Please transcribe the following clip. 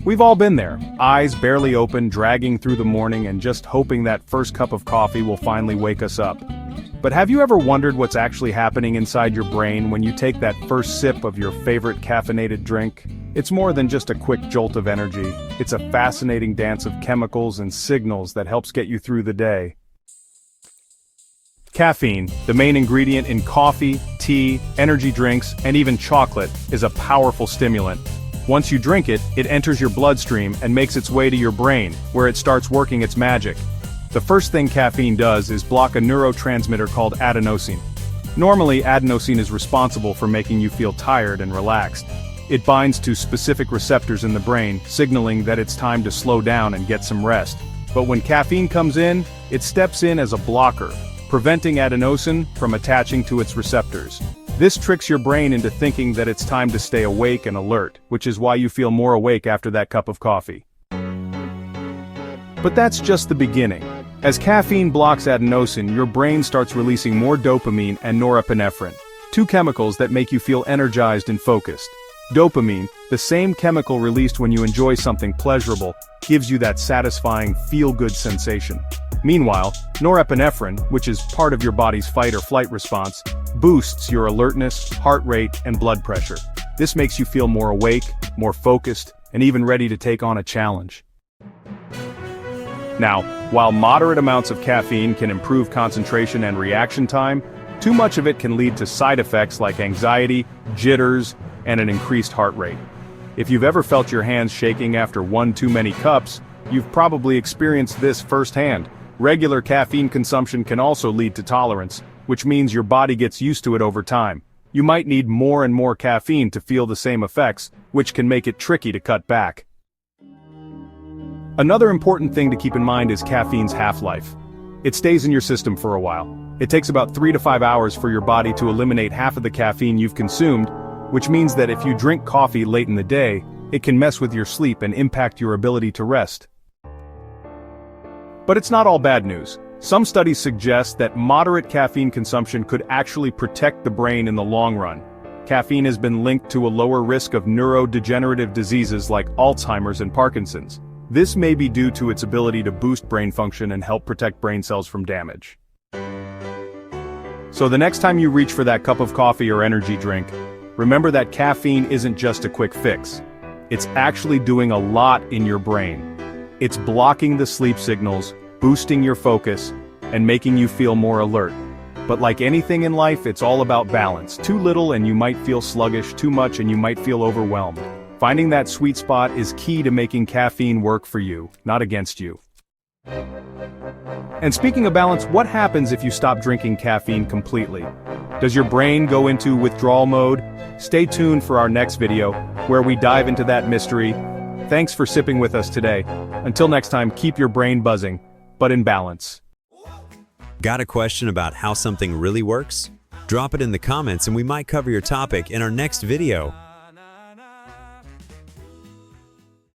We've all been there, eyes barely open, dragging through the morning and just hoping that first cup of coffee will finally wake us up. But have you ever wondered what's actually happening inside your brain when you take that first sip of your favorite caffeinated drink? It's more than just a quick jolt of energy. It's a fascinating dance of chemicals and signals that helps get you through the day. Caffeine, the main ingredient in coffee, tea, energy drinks, and even chocolate, is a powerful stimulant. Once you drink it, it enters your bloodstream and makes its way to your brain, where it starts working its magic. The first thing caffeine does is block a neurotransmitter called adenosine. Normally, adenosine is responsible for making you feel tired and relaxed. It binds to specific receptors in the brain, signaling that it's time to slow down and get some rest. But when caffeine comes in, it steps in as a blocker, preventing adenosine from attaching to its receptors. This tricks your brain into thinking that it's time to stay awake and alert, which is why you feel more awake after that cup of coffee. But that's just the beginning. As caffeine blocks adenosine, your brain starts releasing more dopamine and norepinephrine, two chemicals that make you feel energized and focused. Dopamine, the same chemical released when you enjoy something pleasurable, gives you that satisfying, feel-good sensation. Meanwhile, norepinephrine, which is part of your body's fight-or-flight response, boosts your alertness, heart rate, and blood pressure. This makes you feel more awake, more focused, and even ready to take on a challenge. Now, while moderate amounts of caffeine can improve concentration and reaction time, too much of it can lead to side effects like anxiety, jitters, and an increased heart rate. If you've ever felt your hands shaking after one too many cups, you've probably experienced this firsthand. Regular caffeine consumption can also lead to tolerance, which means your body gets used to it over time. You might need more and more caffeine to feel the same effects, which can make it tricky to cut back. Another important thing to keep in mind is caffeine's half-life. It stays in your system for a while. It takes about 3 to 5 hours for your body to eliminate half of the caffeine you've consumed, which means that if you drink coffee late in the day, it can mess with your sleep and impact your ability to rest. But it's not all bad news. Some studies suggest that moderate caffeine consumption could actually protect the brain in the long run. Caffeine has been linked to a lower risk of neurodegenerative diseases like Alzheimer's and Parkinson's. This may be due to its ability to boost brain function and help protect brain cells from damage. So the next time you reach for that cup of coffee or energy drink, remember that caffeine isn't just a quick fix. It's actually doing a lot in your brain. It's blocking the sleep signals, boosting your focus, and making you feel more alert. But like anything in life, it's all about balance. Too little and you might feel sluggish, too much and you might feel overwhelmed. Finding that sweet spot is key to making caffeine work for you, not against you. And speaking of balance, what happens if you stop drinking caffeine completely? Does your brain go into withdrawal mode? Stay tuned for our next video, where we dive into that mystery. Thanks for sipping with us today. Until next time, keep your brain buzzing, but in balance. Got a question about how something really works? Drop it in the comments and we might cover your topic in our next video.